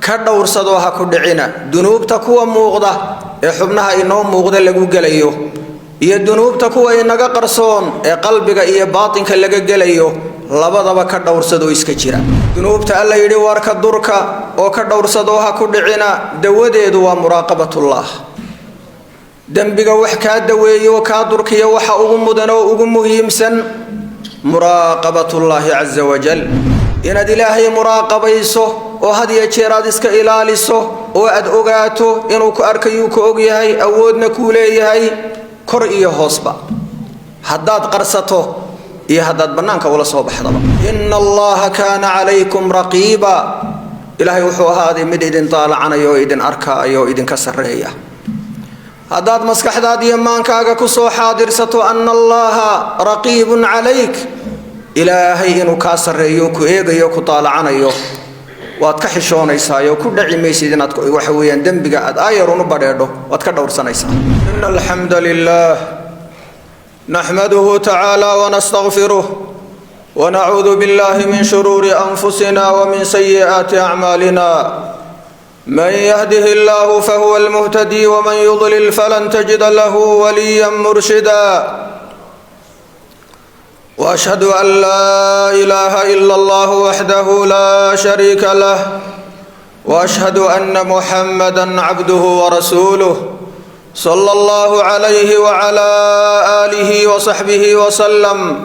كدور صدوها كدعنا ذنوب تكوى موغضة حبنها إنه موغضة لقو قليو إيا الذنوب تكوى إنك قرصون قلبك إيا باطنك لقو قليو لبضب كدور صدو إسكجرا ذنوب تألا يدي وارك الدركة وكدور صدوها كدعنا دوديدو ومراقبة الله دنبك وحكا دوي وكادرك يوحا أغمدنا وأغمهيمسا مراقبة الله عز وجل إن إلهي مراقبيسو وهذه يشيراد إسك إلاليسو وأد أغاتو إنو كأركيوك أغيهي أودنا كوليهي كرئي هوسبا حداد قرصتو إيه حداد بنانك ولا صوبح ضبا إن الله كان عليكم رقيبا إلهي وحو هذه مدئدن طالعنا يوئدن أركا يوئدن كسرية حداد مسكح داد يمان كاغا كسو حاضر ستو أن الله رقيب عليك إلهي إنو كسرية كوئيغ يوكو طالعنا يو واتكحشون إيسايو كدعي ميسيدنات وحويا دنبقى أد آيرون بريدو واتكدور سنيسا إن الحمد لله نحمده تعالى ونستغفره ونعوذ بالله من شرور أنفسنا ومن سيئات أعمالنا من يهده الله فهو المهتدي ومن يضلل فلن تجد له وليا مرشدا وأشهد أن لا إله إلا الله وحده لا شريك له وأشهد أن محمدا عبده ورسوله صلى الله عليه وعلى آله وصحبه وسلم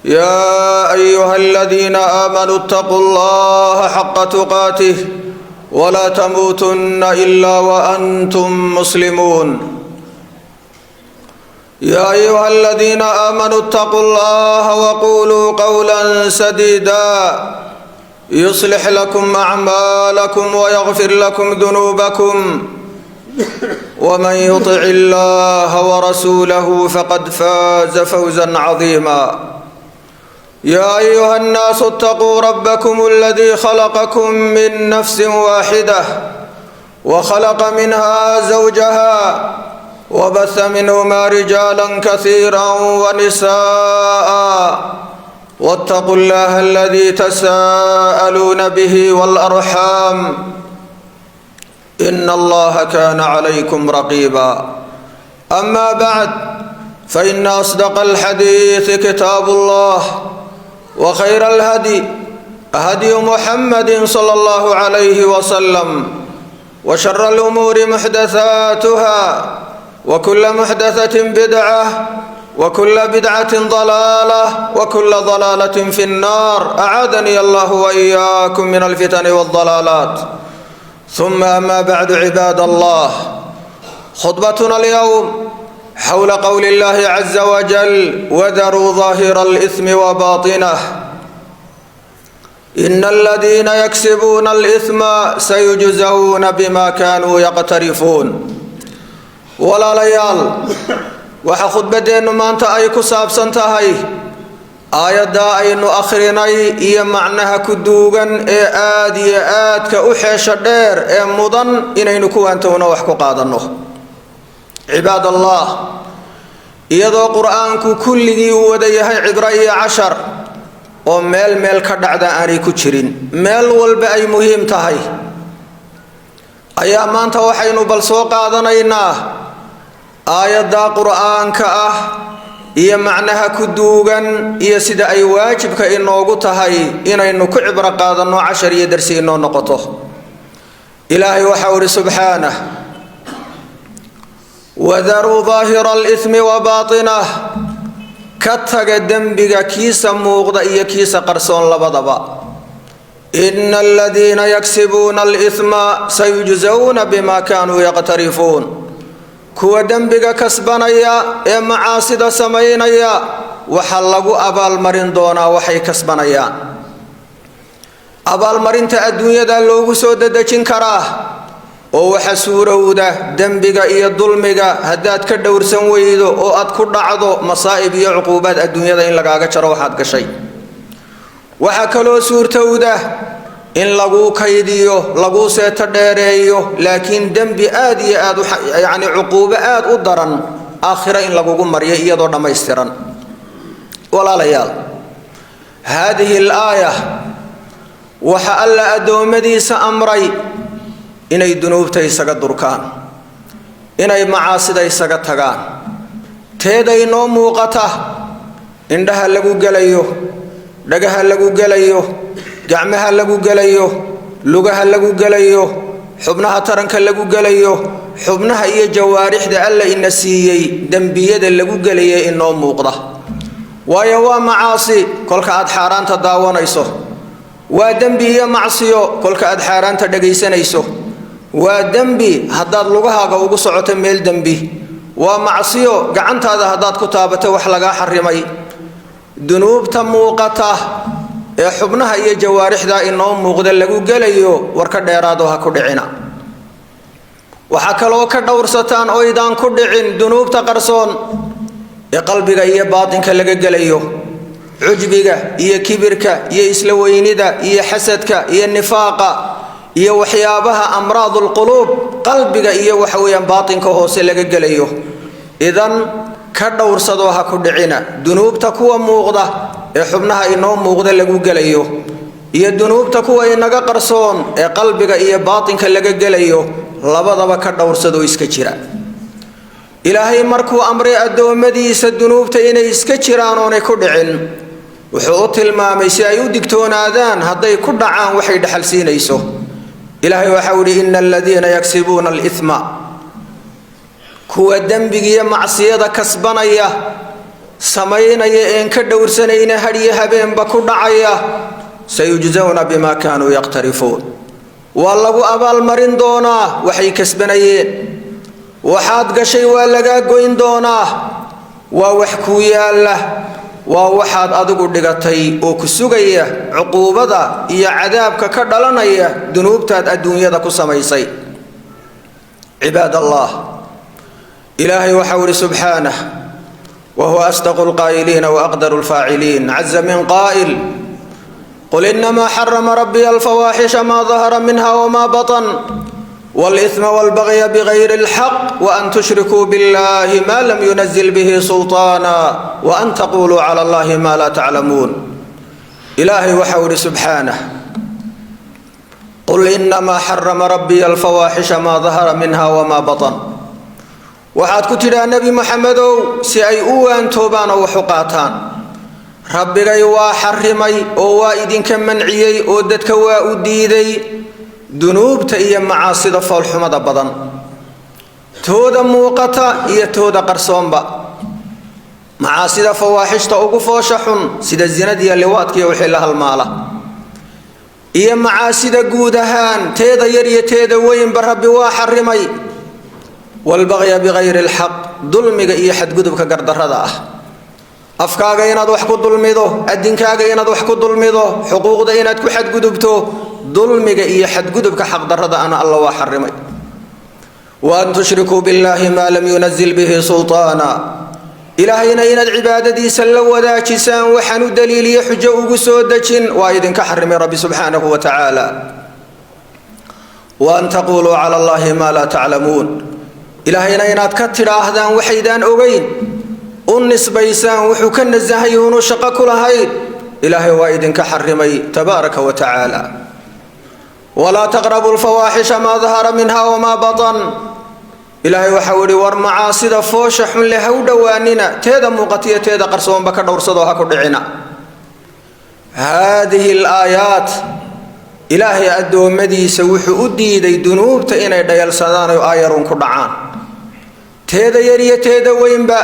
يا أيها الذين آمنوا اتقوا الله حق تقاته ولا تموتن إلا وأنتم مسلمون يا أيها الذين آمنوا اتقوا الله وقولوا قولا سديدا يصلح لكم أعمالكم ويغفر لكم ذنوبكم ومن يطع الله ورسوله فقد فاز فوزا عظيما يا أيها الناس اتقوا ربكم الذي خلقكم من نفس واحدة وخلق منها زوجها وبث منهما رجالا كثيرا ونساء واتقوا الله الذي تساءلون به والأرحام إن الله كان عليكم رقيبا أما بعد فإن أصدق الحديث كتاب الله وخير الهدي هدي محمد صلى الله عليه وسلم وشر الأمور محدثاتها وكل محدثة بدعة وكل بدعة ضلالة وكل ضلالة في النار أعاذني الله وإياكم من الفتن والضلالات ثم أما بعد عباد الله خطبتنا اليوم حول قول الله عز وجل وذروا ظاهر الإثم وباطنه إن الذين يكسبون الإثم سيجزون بما كانوا يقترفون ولا ليال waxa khudbadeenu maanta ay ku saabsan tahay aayada aynu akhrinay iyo macnaha ku duugan ee aad iyo aadka u xeesha dheer ee mudan inaynu ku waantowno wax ku qaadano cibaadallah iyadoo quraanku kulligii uu wada yahay cibra iyo cashar oo meel ka dhacda aanay ku jirin meel walba ay muhiim tahay ayaa maanta waxaynu bal soo qaadanaynaa aayada quraanka ah iyo macnaha ku duugan iyo sida ay waajibka inoogu tahay inaynu ku cibra qaadano cashar iyo darsi inoo noqoto ilaahay waxa uu subhanahu وذروا ظاهر الإثم وباطنه كتغ دنبغ كيسا موغدا إيا كيسا قرصون لبضبا إن الذين يكسبون الإثم سيجزون بما كانوا يقترفون كوا دنبغ كسبانيا إيا معاصد سمينيا وحلقوا أبال مرين دونا وحي كسبانيا أبال مرين تأدوية دا لوغو سودة دا چنكراه oo waxa suurowda dambiga iyo dulmiga hadaad ka dhowrsan weydo oo aad ku dhacdo masaa'ib iyo cuquubad adduunyada in lagaaga jaro waxaad gashay waxa kale suurtowda in lagu kaydiyo lagu seeto dheereeyo laakiin dambi aad iyo aad yaani cuquuba aad u daran aakhira in lagu mariyo iyadoo dhameystiran walaalayaal هذه الآية waxa alla adoomadiisa amray inay dunuubta isaga durkaan, inay macaasida isaga tagaan. teeda inoo muuqata indhaha lagu gelayo, dhagaha lagu gelayo, gacmaha lagu gelayo, lugaha lagu gelayo, xubnaha taranka lagu gelayo, xubnaha iyo jawaarixda alla ina siiyey dembiyada lagu gelaya inoo muuqda. waayo waa macaasi kolka aad xaaraanta daawanayso, waa dembi iyo macsiyo kolka aad xaaraanta dhagaysanayso, waa dembi haddaad lugahaaga ugu socoto meel dembi, waa macsiyo gacantaada haddaad ku taabato wax lagaa xarimay. dunuubta muuqata ee xubnaha iyo jawaarixda inoo muuqda lagu gelayo warka dheeraado ha ku dhicina. waxa kaloo ka dhowrsataan oo idaan ku dhicin dunuubta qarsoon ee qalbiga iyo baatinka laga gelayo, cujbiga iyo kibirka iyo isla weynida iyo xasadka iyo nifaaqa iyo waxyaabaha amraadul quluub qalbiga iyo waxa weeyaan baatinka hoose laga gelayo. idan ka dhowrsado ha ku dhicina dunuubta kuwa muuqda ee xubnaha inoo muuqda lagu gelayo iyo dunuubta kuwa inaga qarsoon ee qalbiga iyo baatinka laga gelayo, labadaba ka dhowrsado iska jira. ilaahay markuu amray addoommadiisa dunuubta inay iska jiraan oonay ku dhicin, wuxuu u tilmaamay si ay u digtoonaadaan hadday ku dhacaan waxay dhaxal siinayso. ilaahay waxau yidhi ina aladiina yagsibuuna alithma, kuwa dembigiiyo macsiyada kasbanaya, samaynaya een ka dhowrsanayna hadhiyo habeenba ku dhacaya, sayujzawna bima kaanuu yaqtarifuun, waa lagu abaalmarin doonaa waxay kasbanayeen. waxaad gashay waa lagaa goyn doonaa, waa wax kuu yaalla, waa waxaad adigu dhigatay oo ku sugaya cuquubada iyo cadaabka ka dhalanaya dunuubtaad adduunyada ku samaysay. cibaad allah, ilaahay waxau yidhi subxaanah wahuwa asdaqu lqaa'iliina waaqdaru lfaaciliin. caza min qaa'il qul inamaa xarama rabbiya alfawaaxisha maa dahara minha wamaa batan والإثم والبغي بغير الحق وأن تشركوا بالله ما لم ينزل به سلطانا وأن تقولوا على الله ما لا تعلمون. إلهي وحور سبحانه قل إنما حرم ربي الفواحش ما ظهر منها وما بطن. وحاد كتير النبي محمد سي أوان توبان وحقاتان ربي غيوا حرمي ووائد كمنعي ودتك وأديدي dunuubta iyo macaasida foolxumada badan, tooda muuqata iyo tooda qarsoonba. macaasida fawaaxishta ugu foosha xun sida zinada iyo liwaadka iyo wixii la halmaala, iyo macaasida guud ahaan teeda yar iyo teeda weynba rabbi waa xarimay. walbagya bigayri lxaq, dulmiga iyo xadgudubka gardarrada ah, afkaaga inaad wax ku dulmido, adinkaaga inaad wax ku dulmido, xuquuqda inaad ku xadgudubto, dulmiga iyo xadgudubka xaqdarrada ana alla waa xarimay. waan tushrikuu billaahi maa lam yunazil bihi sultaana, ilaahayna inaad cibaadadiisa la wadaajisaan waxaan u daliiliyo xujo ugu soo dejin waa idinka xarimay rabbi subxaanahu wa tacaala. waan taquuluu cala allahi maa laa taclamuun, ilaahayna inaad ka tidhaahdaan waxaydaan ogeyn, u nisbaysaan wuxuu ka nasahay uunu shaqo ku lahayn, ilaahay waa idinka xarimay tabaaraka wa tacaala. walaa taqrabu lfawaaxisha maa dahara minha wamaa batan, ilaahay waxau yidhi war macaasida foosha xun leh ha u dhowaanina, teeda muuqatiyo teeda qarsoonba ka dhowrsadoo ha ku dhicina. haadihi alaayaat, ilaahay addoommadiisa wuxuu u diiday dunuubta inay dhayalsadaan oo aayarun ku dhacaan, teeda yar iyo teeda weynba,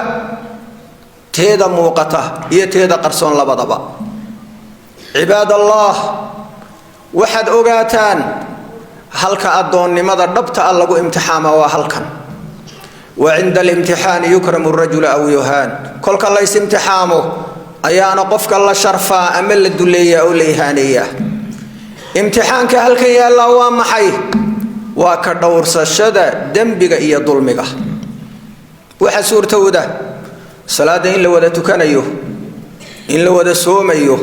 teeda muuqata iyo teeda qarsoon labadaba. cibaad allah, waxaad ogaataan halka addoonnimada dhabta ah lagu imtixaama waa halkan. wa cinda alimtixaani yukramu rajulu aw yuhaan, kolka lays imtixaamo ayaana qofka la sharfaa ama la duleeyaa oo la ihaaneeyaa. imtixaanka halkan yaallaa waa maxay? waa ka dhowrsashada dembiga iyo dulmiga. waxa suurtowda salaada in la wada tukanayo, in la wada soomayo,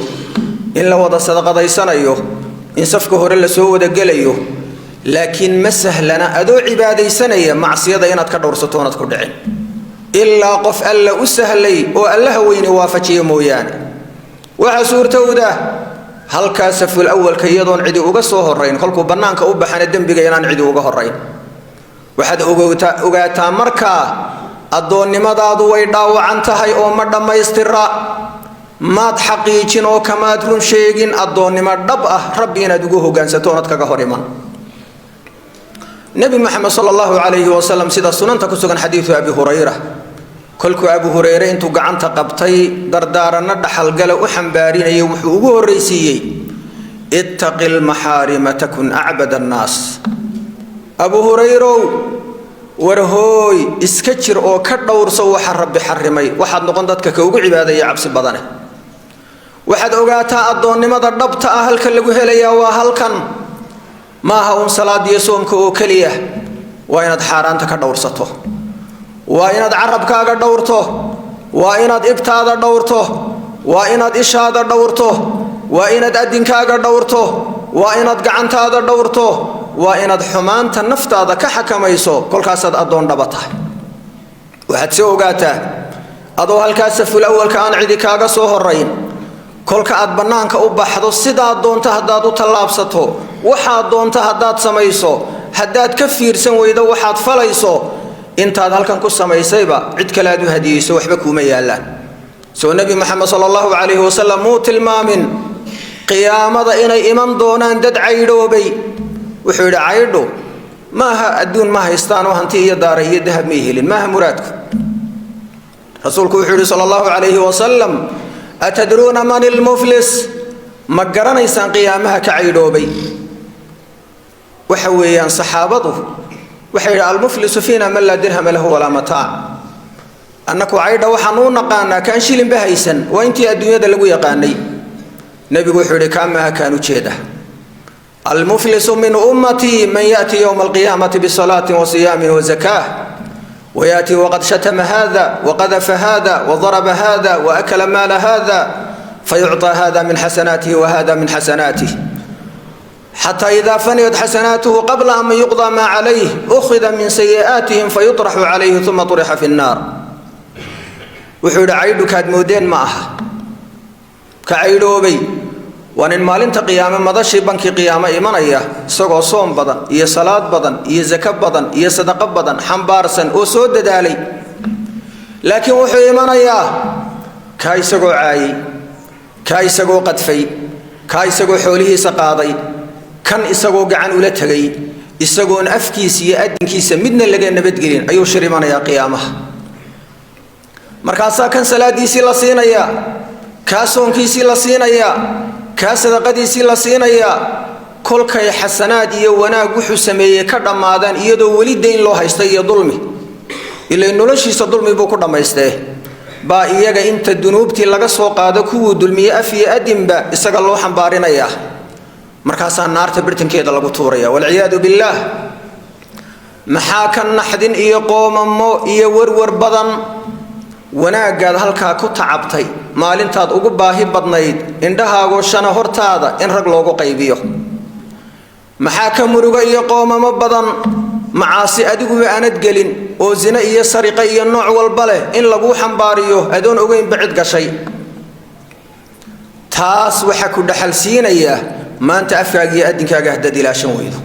in la wada sadaqadaysanayo, in safka hore la soo wada gelayo, laakiin ma sahlana adoo cibaadaysanaya macsiyada inaad ka dhowrsato oonad ku dhicin, ilaa qof alla u sahlay oo allaha weyne waafajiyo mooyaane. waxa suurtowda halka saful awwal ka iyadoon cidi uga soo horeyn kolku banaanka u baxana dambiga inaan cidi uga horeyn waxaad ogaataa markaa addoonnimadaadu way dhaawacan tahay oo ma dhammaystira maad xaqiijin oo kamaad run sheegin addoonnimo dhab ah rabbi inaad ugu hoggaansato oonad kaga hor iman nabi maxamed sallallahu alayhi wasallam sida sunanta ku sugan xadiisu abi hurayra kolku abu hurayra intuu gacanta qabtay dardaaranna dhaxalgala u xambaarinayay wuxuu ugu horreysiiyey ittaqil maxaarima takun acbada annaas abu hurayrow warhooy iska jir oo ka dhowrso waxa rabbi xarimay waxaad noqon dadka ka ugu cibaadaya cabsi badane waxaad ogaataa addoonnimada dhabta ah halka lagu helayaa waa halkan maaha un salaad iyo soomka oo keliya waa inaad xaaraanta ka dhowrsato waa inaad carabkaaga dhowrto waa inaad ibtaada dhowrto waa inaad ishaada dhowrto waa inaad adinkaaga dhowrto waa inaad gacantaada dhowrto waa inaad xumaanta naftaada ka xakamayso kolkaasaad addoon dhaba tahay waxaad soo ogaataa adoo halkaas saful awalka aan cidi kaaga soo horayn kolka aad bannaanka u baxdo sidaad doonto haddaad u tallaabsato waxaad doonto haddaad samayso haddaad ka fiirsan weydo waxaad falayso intaad halkan ku samaysayba cid kale aad u hadiyeyso waxba kuuma yaallaan soo nabi maxamed sallallahu alayhi wasallam muu tilmaamin qiyaamada inay iman doonaan dad caydhoobay wuxuu yidhi caydho maaha adduun ma haystaan oo hanti iyo daara iyo dahab may helin maaha muraadku rasuulku wuxuu yidhi sallallahu alayhi wasallam atadruuna man ilmuflis ma garanaysaan qiyaamaha ka caydhoobay waxa weeyaan saxaabadu waxay yidhi almuflisu fiina man laa dirhama lahu walaa mataac annaku caydha waxaan u naqaanaa kaan shilinba haysan waa intii adduunyada lagu yaqaanay nebigu wuxuu yidhi kaamaha kaan u jeeda المفلس من أمتي من يأتي يوم القيامة بصلاة وصيام وزكاة ويأتي وقد شتم هذا وقذف هذا وضرب هذا وأكل مال هذا فيعطى هذا من حسناته وهذا من حسناته حتى إذا فنيت حسناته قبل أن يقضى ما عليه أخذ من سيئاتهم فيطرح عليه ثم طرح في النار وحول عيد كادمودين معها كعيدوبي وأن maalinta qiyaame madashii bankii qiyaame imanaya isagoo soom badan iyo salaad badan iyo zakab badan iyo sadaqa badan xambaarsan oo soo dadaalay laakiin wuxuu imanayaa ka isagoo caayay ka isagoo qadfay ka isagoo xoolihiisa qaaday kan isagoo gacan ula tagay isagoon afkiisa iyo adinkiisa midna laga nabadgelin ayuu shir imanayaa qiyaamaha markaasaa kan salaadiisii la siinaya ka soonkiisii la siinaya ka sadaqadiisii la siinaya kolkay xasanaad iyo wanaag wuxuu sameeyay ka dhamaadaan iyadoo wali deyn loo haysto iyo dulmi ilaa noloshiisa dulmi buu ku dhamaystay baa iyaga inta dunuubtii laga soo qaado kuwuu dulmiye af iyo adinba isaga loo xambaarinaya markaasaa naarta birtankeeda lagu tuuraya walciyaadu billaah maxaa ka naxdin iyo qoomamo iyo warwar badan wanaagaad halkaa ku tacabtay maalintaad ugu baahi badnayd indhahaago shana hortaada in rag loogu qaybiyo maxaa ka muruga iyo qoomamo badan macaasi adiguba aanad gelin oo zina iyo sariqa iyo nooc walba leh in lagu xambaariyo adoon ogeynba cid gashay taas waxaa ku dhaxalsiinaya maanta afkaaga iyo adinkaaga haddaad ilaashan weydo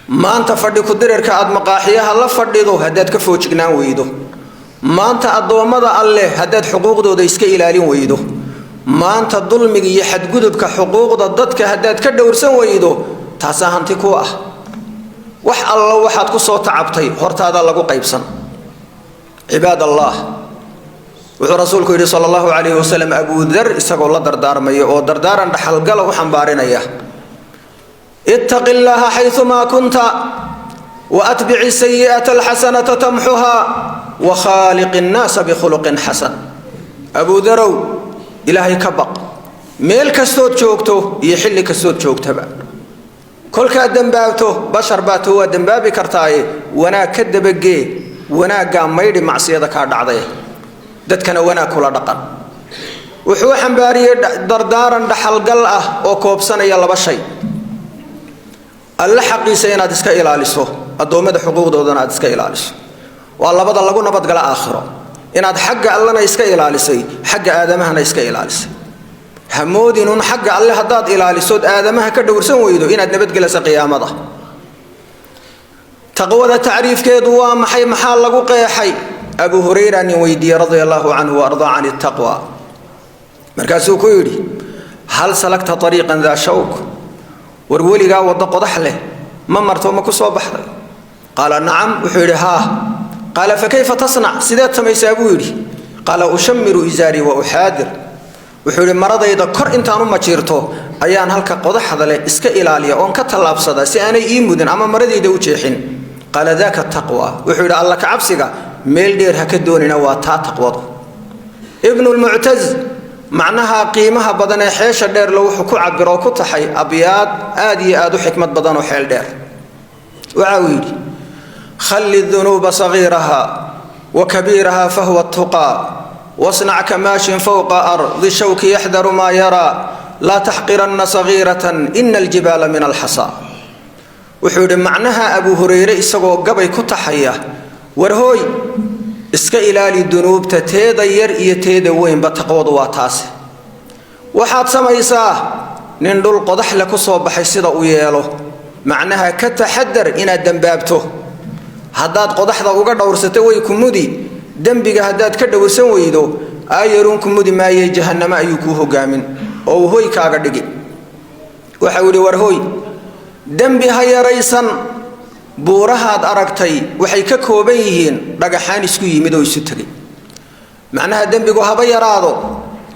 maanta fadhi ku dirirka aad maqaaxiyaha la fadhido haddaad ka foojignaan weydo maanta addoommada alleh haddaad xuquuqdooda iska ilaalin weydo maanta dulmiga iyo xadgudubka xuquuqda dadka haddaad ka dhowrsan weydo taasaa hanti ku ah wax alla waxaad ku soo tacabtay hortaada lagu qaybsan cibaad allah wuxuu rasuulku yidhi sala allahu calayhi wasalam abuu dar isagoo la dardaarmaya oo dardaaran dhaxalgala u xambaarinaya ittaqi llaaha xayumaa kunta وأتبع السيئة الحسنة تمحها وخالق الناس بخلق حسن أبو ذرو إلهي كبق ميل كسود شوكتو يحل كسود شوكتبا كل كادن بابتو بشر باتو ودن بابي كرتاي وانا كدب جي وانا قام ميدي معصية كارد عضيه دد كان وانا كل دقن وحو حنباري دردارا دحل قلعه او كوبسنا يلا بشي الله حقيسة inaad iska ilaaliso adoomada xuquuqdoodana aad iska ilaaliso waa labada lagu nabad gala aakhiro inaad xagga allana iska ilaalisay xagga aadamahana iska ilaalisay همودين حق الله هداد إلى لسود آدمها كدورسن ويدو إن نبت جلس قيامته تقوى تعريف كيدوا محي محل لقو حي أبو هريرة نويدي رضي الله عنه وأرضى عن التقوى مركزو كيري هل سلكت طريقا ذا شوك ورولي قاوة قضح له ما مرتو ما كسو بحر قال نعم وحيرها قال فكيف تصنع سيدات سميسابوري قال أشمر إزاري وأحاذر وحول مرض إذا كر أنت أنا ما شيرته أيان هلك قضح هذا له إسك إلالية أو كتلاب صدا سأنا يمودن أما مرض إذا وجهين قال ذاك التقوى وحول الله كعبسك ميل دير هكدوننا وتا تقوى ابن المعتز معناها قيمها بدن حيش دير لو حكو عبر وكتحي أبيات آدي آدو حكمة بدن وحيل دير وعويلي خلي الذنوب صغيرها وكبيرها فهو التقى واصنع كماش فوق أرض الشوك يحذر ما يرى لا تحقرن صغيرة إن الجبال من الحصى وحود معناها أبو هريرة إسقو قبي كتحية ورهوي إسك إلالي الذنوب تتيدير إيتيد وين بتقوض واتاس وحاد سميساه نندل قضح لك صوب حيصيدا ويالو معناها كتحدر إن الدنبابته هداد قضحدا uga dhawrsatay way kumudi dambiga hadaad ka dhawrsan weydo ayarun kumudi maayay jahannama ayuu ku hogaamin oo hooy kaaga dhigi waxa uu war hooy dambi hayaraysan buurahaad aragtay waxay ka kooban yihiin dhagaxaan isku yimid oo isu tagay macnaha dambigu haba yaraado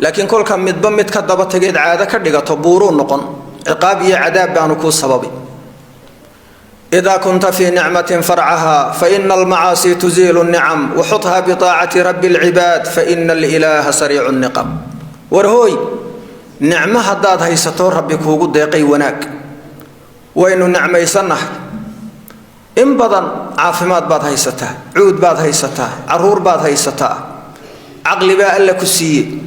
laakiin kolka midba mid ka daba tageed caada ka dhigato buuru noqon ciqaab iyo cadaab baanu ku sababi إذا كنت في نعمة فرعها فإن المعاصي تزيل النعم وحطها بطاعة رب العباد فإن الإله سريع النقم ورهوي نعمة هداد هي ستور ربك وقود يقي وناك وإنه نعمة يصنح إن بدن عافمات باد هي ستا عود باد هي ستا عرور باد هي ستا عقل بقى لك السيء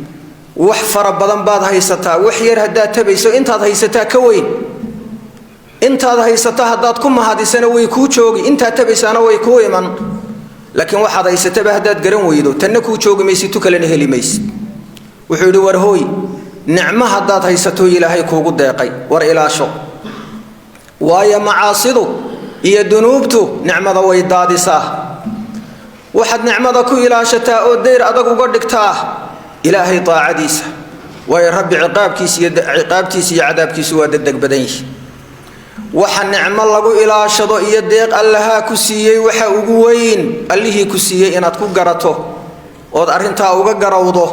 وحفر بدن باد هي ستا وحير هداد تبيسو انت هي ستا كوين انت هذا هيستا هداد كم هذه سنة ويكو شوقي انت تبي سنة ويكو يمن لكن واحد هيستا بهداد قرن ويدو تنكو شوقي ميسي تكلنه لي ميس وحولي ورهوي نعمة هداد هيستو إلهي كو قد يقي ور إلى شو ويا معاصدو إيا دنوبتو نعمة ويدادي ساه واحد نعمة كو إلى شتاء الدير أدقو قدك تاه إلهي طاعة ديسة ويا رب عقاب كيسي عذاب كيسي وددك بدنيش waxa nicmo lagu ilaashado iyo deeq allaha ku siiyay waxa ugu weyn allihii ku siiyay inaad ku garato ood arinta uga garawdo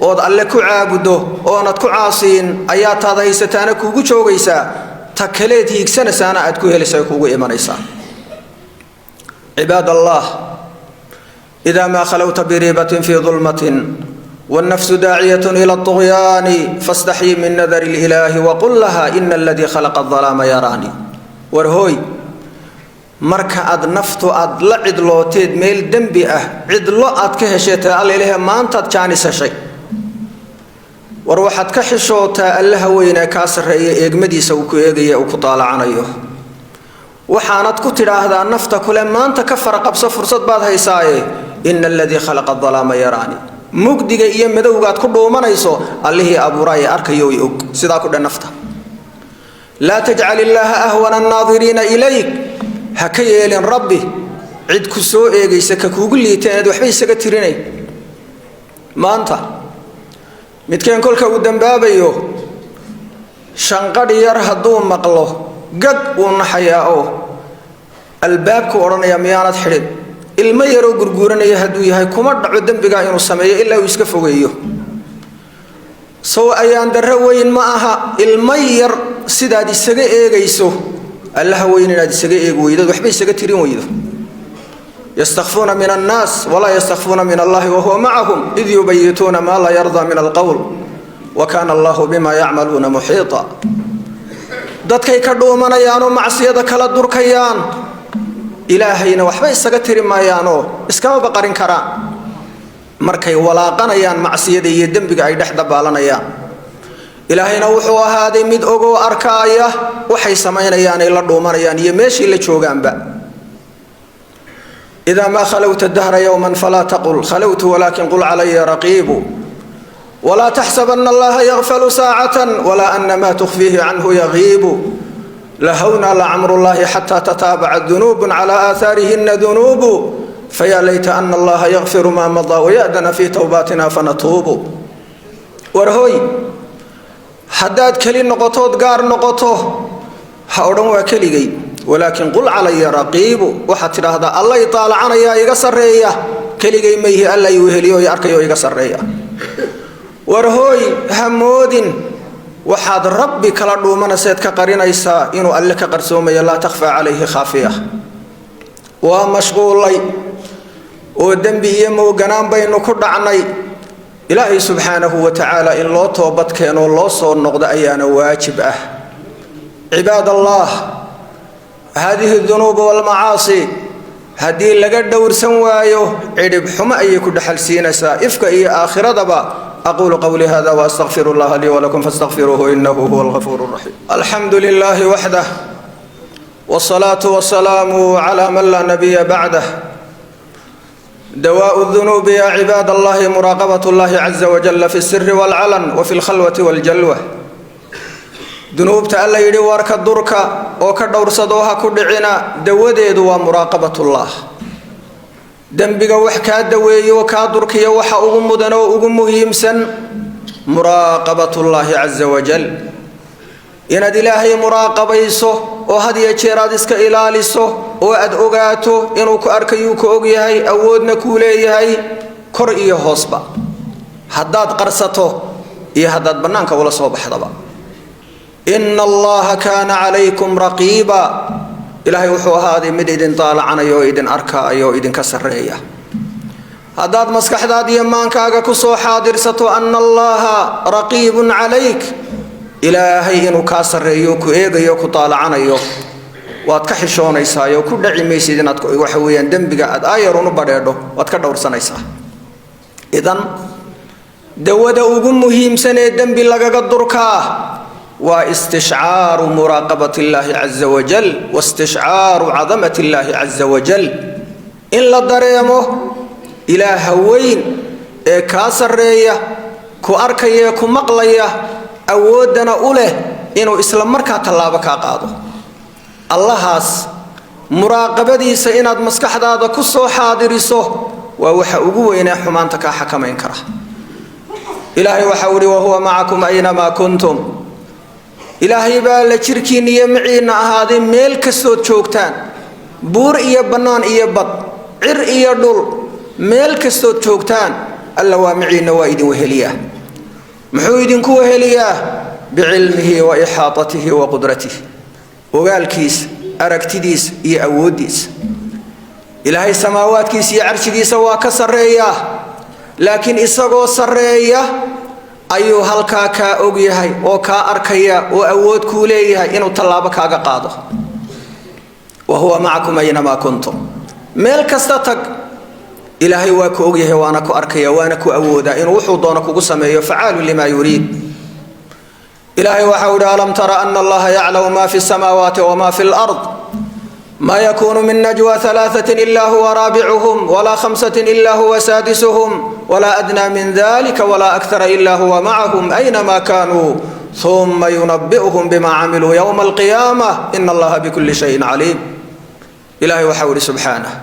ood alle ku caabudo oonad ku caasiin ayaa taada haysataana kuugu joogaysaa ta kaleed hiigsanaysaana aad ku helisay kuugu imanaysaa ibadallah idha ma khalawta bi ribatin fi dhulmatin والنفس داعية إلى الطغيان فاستحي من نذر الإله وقل لها إن الذي خلق الظلام يراني ورهوي مركا أد نفتو أد لعد لوتيد ميل دنبي عد لو أد كهشيتا عليها ما أنت تشاني سشي وروحت كحشوتا الله وينا كاسر يجمدي سوكو يجي أو كطالع عنيه وحانت كتير هذا النفط كل ما أنت كفر قبص فرصة بعد هيساي إن الذي خلق الظلام يراني مقدقة إيام مدوغات كله ومنايسو الله أبو راي أركيو يوك سيدا كده نفتا لا تجعل الله أهون الناظرين إليك هكيا لين ربي عد كسو إيجي سككوغل لي تاند وحبي سكتيريني ما أنت متكين كل كودن بابيو شنقد يرهدو مقلو قد ونحياؤه الباب كورنا يميانات حرد ilma yaro gurguuranaya haduu yahay kuma dhaco dambiga inuu sameeyo ilaa uu iska fogeeyo soo ayaan darro weyn ma aha ilma yar sidaad isaga eegayso allah weyn inaad isaga eeg weydo waxba isaga tirin weydo yastakhfuna min an-nas wala yastakhfuna min Allah wa huwa ma'ahum idh yubayituna ma la yarda min al-qawl wa kana Allah bima ya'maluna muhita dadkay ka dhoomanayaan oo macsiyada kala durkayaan إلهينا وحبا إساقا تري مايانو إسكاما بقارين كرا مركي ولاقانيان معصيدي يدن بقى يدح دبالانيان إلهينا وحوا هذه مد أغو أركايا وحي سماينيان إلا دومانيان يميشي اللي تشوغان با إذا ما خلوت الدهر يوما فلا تقل خلوت ولكن قل علي رقيب ولا تحسبن الله يغفل ساعة ولا أن ما تخفيه عنه يغيب لهونا لعمر الله حتى تتابعت ذنوب على آثارهن ذنوب فيا ليت أن الله يغفر ما مضى ويأذن في توباتنا فنتوب ورهوي حداد كلي نقطوت قار نقطوه حاولون وكلي ولكن قل علي رقيب وحتى هذا الله يطالع عنا يا يقصر يا كلي ميه الله يوهليو ياركيو يقصر يا ورهوي همود وحاد ربي كلا دومنا سيد كقرينيسا إنو ألك قرسومي لا تخفى عليه خافية ومشغولي ودنبي يمو قنام بينو كرد عني إلهي سبحانه وتعالى إن الله توبت كانوا الله صور نقض أيانا واجب عباد الله هذه الذنوب والمعاصي هذه لقد دور سوايو عرب حما أي كد حلسينسا إفك أي آخر دبا أقول قولي هذا وأستغفر الله لي ولكم فاستغفروه إنه هو الغفور الرحيم الحمد لله وحده والصلاة والسلام على من لا نبي بعده دواء الذنوب يا عباد الله مراقبة الله عز وجل في السر والعلن وفي الخلوة والجلوة ذنوب تألا يدي وارك الدرك وكدور صدوها كدعنا دوديد ومراقبة الله دنبغا وحكا دوي وكا دركيا وحا ugu mudan oo ugu muhiimsan muraaqabatullaahi azza wa jal inaad ilaahay muraaqabayso oo had iyo jeer aad iska ilaaliso oo aad ogaato inuu ku arkayo ku og yahay awoodna ku leeyahay kor iyo hoosba haddaad qarsato iyo haddaad banaanka wala soo baxdaba inna allaha kaana calaykum raqiiba إلهي وحوها هذه مدين طالع عنا يو إذن أركا يو إذن كسرية هذا مسكح هذا يمان كاغا كسو حاضر ستو أن الله رقيب عليك إلهي إنو كسر يو كيغا يو كطالع عنا يو واتكحشون إيسا يو كل عميسي دينات وحويا دنبقى آيرون بدردو واتكدور سنيسا إذن دودا وقم مهم سنة دنبي لغا قدركا واستشعار مراقبة الله عز وجل واستشعار عظمة الله عز وجل إن لا دريمه إلى هوين كاسرية كأركية كمقلية أودنا أوله إنه إسلام مركا طلابك قاضو الله هاس مراقبة دي سئناد مسكح هذا كسو حاضرسو ووحا أقوينا حمانتك حكمين كره إلهي وحوري وهو معكم أينما كنتم إلهي بالا شركين يمعين هذه ميل كسود شوكتان بور إيا بنان إيا بط عر إيا دول ميل كسود شوكتان ألا وامعين وائد وهلياه محويد كوهلياه بعلمه وإحاطته وقدرته وقال كيس أركتديس إيا أوديس إلهي سماوات كيس إيا عرشديس وكسرياه لكن إساقو سرياه ayuu halka ka og yahay oo ka arkaya oo awood ku leeyahay inuu talaabo kaaga qaado wa huwa ma'akum aynama kuntum meel kasta tag ilaahay waa ku og yahay waana ku arkaya waana ku awooda inuu wuxuu doono kugu sameeyo fa'alu lima yurid ilaahay waxa uu alam tara anna allaha ya'lamu ma fi samawati wa ma fi al-ard ما يكون من نجوى ثلاثة إلا هو رابعهم ولا خمسة إلا هو سادسهم ولا أدنى من ذلك ولا أكثر إلا هو معهم أينما كانوا ثم ينبئهم بما عملوا يوم القيامة إن الله بكل شيء عليم إلهي وحول سبحانه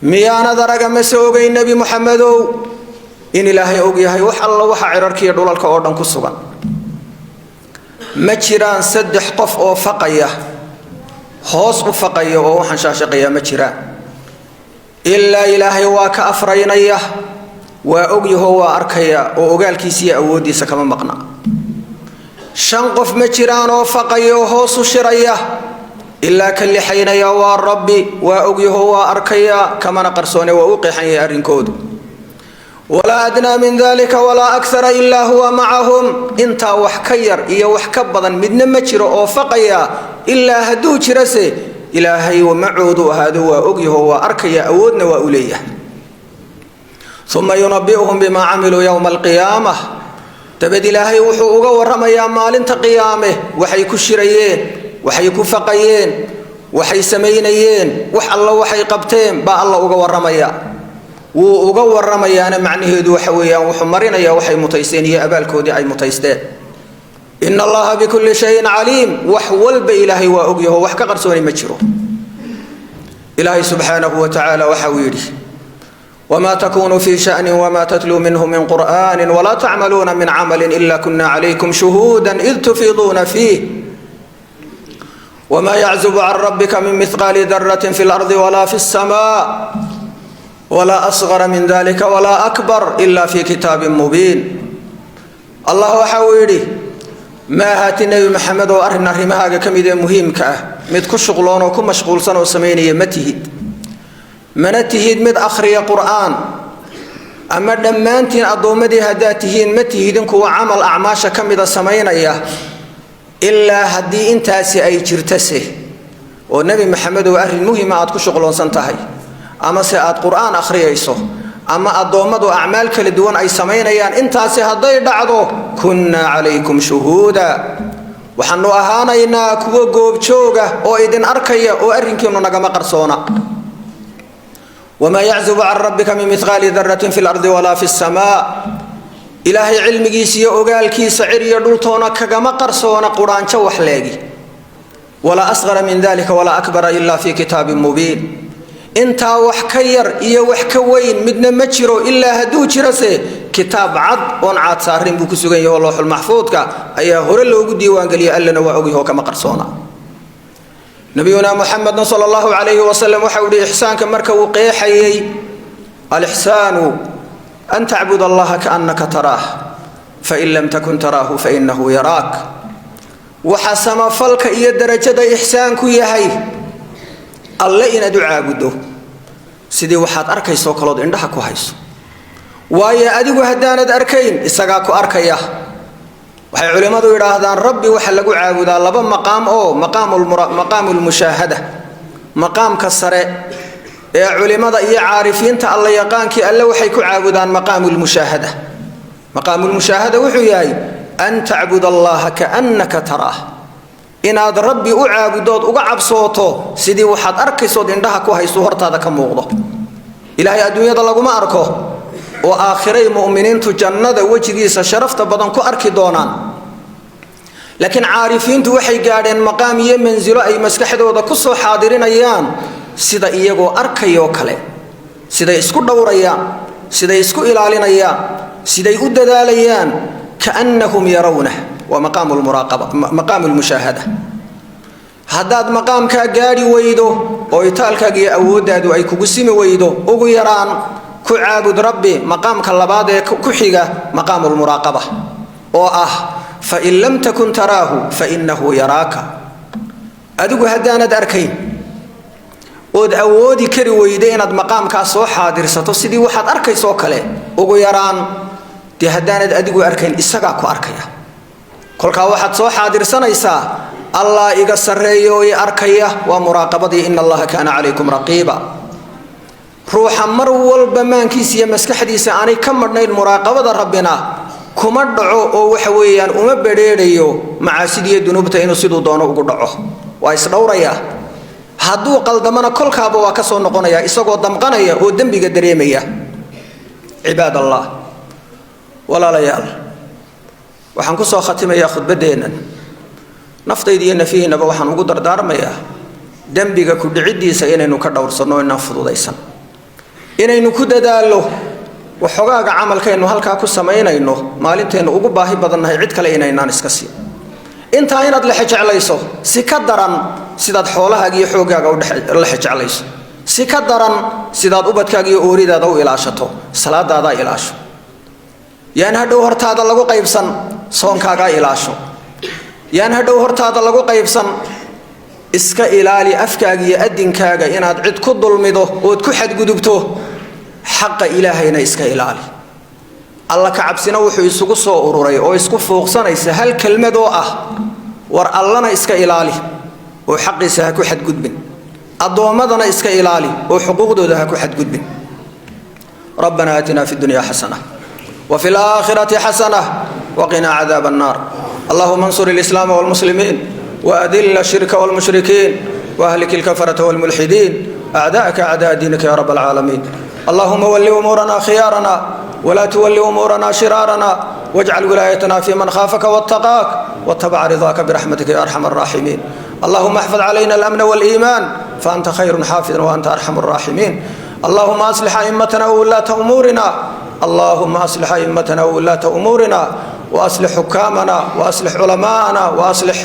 ميانا درق مسوق النبي محمد إن إلهي أوقيها وحا الله وحا عراركي يدول الكوردن كسوغا مجران سدح قف أو فقيه hoos u faqayo oo waxaan shaashaqaya ma jiraan illa ilaahay waa ka afraynaya waa ogyaho waa arkaya oo ogaalkiisa iyo awoodiisa kama maqna shan qof ma jiraan oo faqayo hoos u shiraya illa kalli haynaya waa rabbi waa ogyaho waa arkaya kama qarsoone waa u qeexan arrinkoodu ولا أدنى من ذلك ولا أكثر إلا هو معهم انت وحكير إيا وحكبضا من مجر أو فقيا إلا هدو جرسي إلهي ومعود هذا وأقيه وأركيا أودنا وأوليه ثم ينبئهم بما عملوا يوم القيامة تبدي إلهي وحوغا ورميا مال انت قيامه وحي كشريين وحي كفقيين وحي سمينيين وح الله وحي قبتين با الله وغا ورميا وuga waramayaana macnaheedu waxa weeyaan wuxuu marinaya waxay mutaysteen iyo abaalkoodii ay mutaysteen inna allaha bikulli shay'in alim wax walba ilaahay waa ogyahay wax ka qarsooni ma jiro ilaahay subhanahu wa ta'ala waxa uu yiri وما تكون في شأن وما تتلو منه من قرآن ولا تعملون من عمل إلا كنا عليكم شهودا إذ تفيضون فيه وما يعزب عن ربك من مثقال ذرة في الأرض ولا في السماء ولا أصغر من ذلك ولا أكبر إلا في كتاب مبين الله حويري ما هات النبي محمد وأرنا رماها كميدة مهمك مد كشغلون وكم مشغول سنة وسمينية متهد منتهد مد أخري قرآن أما دمانتين أضومدي هداتهين متهدن كو عمل أعماشا كميدة سمينية إلا هدي انتاسي أي جرتسي والنبي محمد وأهل المهمة أتكو شغلون سنتهي أما سيئات قرآن أخري يسو أما أضومدو أعمال كالدوان أي سمينيان انتاسي هدي دعضو كنا عليكم شهودا وحنو أهانينا كو قوب شوغا أو إذن أركيا أو أرنكيونو نغم قرصونا وما يعزب عن ربك من مثقال ذرة في الأرض ولا في السماء إلهي علمي سي أوغال كي سعير يدلتونا كغم قرصونا قرآن شوح لاقي ولا أصغر من ذلك ولا أكبر إلا في كتاب مبين انتا وحكير إيا وحكوين مدنا مجرو إلا هدو جرسي كتاب عد ونعاد سارين بوكو سوغن يهو اللوح المحفوظ كا أيا هورلو قد ديوان قليا ألنا وأوغي هو كما قرصونا نبينا محمد صلى الله عليه وسلم وحول إحسان كمركا وقيحي الإحسان أن تعبد الله كأنك تراه فإن لم تكن تراه فإنه يراك وحسم فلك إيا درجة إحسان كيهي الله إن دعا عبده سيدي وحاد أركي سوكالود عندها كوهيس وايا أدقو هداند أركين إساقاكو أركيه waxay culimadu yiraahdaan rabbi waxa lagu caabudaa laba maqaam oo maqaamul mushahada maqaamka sare ee culimada iyo caarifiinta alla yaqaankii alla waxay ku caabudaan maqaamul mushahada wuxuu yahay an ta'budallaha ka'annaka taraah inaad rabbi u caabudood uga cabsooto sidii waxaad arkayso indhaha ku hayso hortaada ka muuqdo ilaahay adduunyada laguma arko وآخري مؤمنين تجنة وجهيس شرفت بدن كو أركي دونان لكن عارفين توحي قادين مقام يمنزلو أي مسكحة ودا كسو حاضرين أيام سيدا إيغو أركي يوكالي سيدا يسكو دوريان سيدا يسكو إلالين أيام سيدا يؤد داليان كأنهم يرونه ومقام المراقبة مقام المشاهدة هداد مقام كاقاري ويدو ويتال كاقي أودادو أي كوكسيمي ويدو أغو يران كعابد ربي مقام كاللبادة كحيقة مقام المراقبة فإن لم تكن تراه فإنه يراك أدوك هدانا داركين ود أودي كري ويدين مقام كاسو حاضر ستصدي واحد أركي سوكالي أغو يران دي هدانا أدوك أركين إساقاكو أركيا كل واحد سو حاضر سنيسا الله إيقصر ريوي أركيا ومراقبتي إن الله كان عليكم رقيبا روح مر والبمان كيسيا مسكحديسا أنا كمرنا المراقبة ربنا كمر دعو أو وحويان وما بديريو مع سيدي الذنوب تينو سيدو دونو وقدعو وإسروريا هادو قلدمنا كل كابو وكسو نقونيا إساقو دمقانيا ودن بقدريميا عباد الله ولا ليال وحنكسو ختمي ياخد بدينا نفطي دينا فيه نبا وحن وقدر دارميا دنبيغا كدعيديسا إنينو كدور سنو إنافضو ديسان inaynu ku dadaalo waxoogaa amalkeenu halka ku sameeynayno maalinteenu ugu baahi badannahay cid kale inaynaan iska sii inta inaad la xijeclayso si ka daran sidaad xoolahaaga iyo xoogaaga u la xijeclayso si ka daran sidaad ubadkaaga iyo ooridaada u ilaashato salaadaada ilaasho yaan hadhow hortaada lagu qaybsan soonkaaga ilaasho yaan hadhow hortaada lagu qaybsan iska ilaali afkaaga iyo adinkaaga inaad cid ku dulmido oo ku xadgudubto xaqa ilaahayna iska ilaali alla ka cabsina wuxuu isugu soo ururay oo isku fooqsanaysa hal kelmad oo ah war allana iska ilaali oo xaqiisa ha ku xadgudbin adoomadana iska ilaali oo xuquuqdooda ha ku xadgudbin ربنا آتنا في الدنيا حسنة وفي الآخرة حسنة وقنا عذاب النار اللهم انصر الإسلام والمسلمين وأذل الشرك والمشركين وأهلك الكفرة والملحدين أعداءك أعداء دينك يا رب العالمين اللهم ول أمورنا خيارنا ولا تول أمورنا شرارنا واجعل ولايتنا في من خافك واتقاك واتبع رضاك برحمتك يا أرحم الراحمين. اللهم احفظ علينا الأمن والإيمان فأنت خير حافظ وأنت أرحم الراحمين. اللهم أصلح أئمتنا وولاة أمورنا، اللهم أصلح أئمتنا وولاة أمورنا، وأصلح حكامنا، وأصلح علماءنا، وأصلح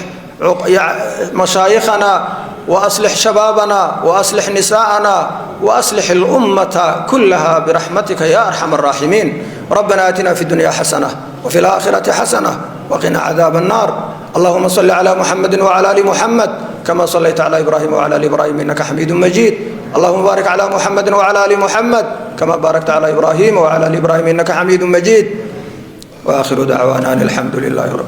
مشايخنا، وأصلح شبابنا، وأصلح نساءنا، وأصلح الأمة كلها برحمتك يا أرحم الراحمين. ربنا آتنا في الدنيا حسنة وفي الآخرة حسنة وقنا عذاب النار. اللهم صل على محمد وعلى آل محمد كما صليت على إبراهيم وعلى آل إبراهيم إنك حميد مجيد. اللهم بارك على محمد وعلى آل محمد كما باركت على إبراهيم وعلى آل إبراهيم إنك حميد مجيد. وآخر دعوانا الحمد لله رب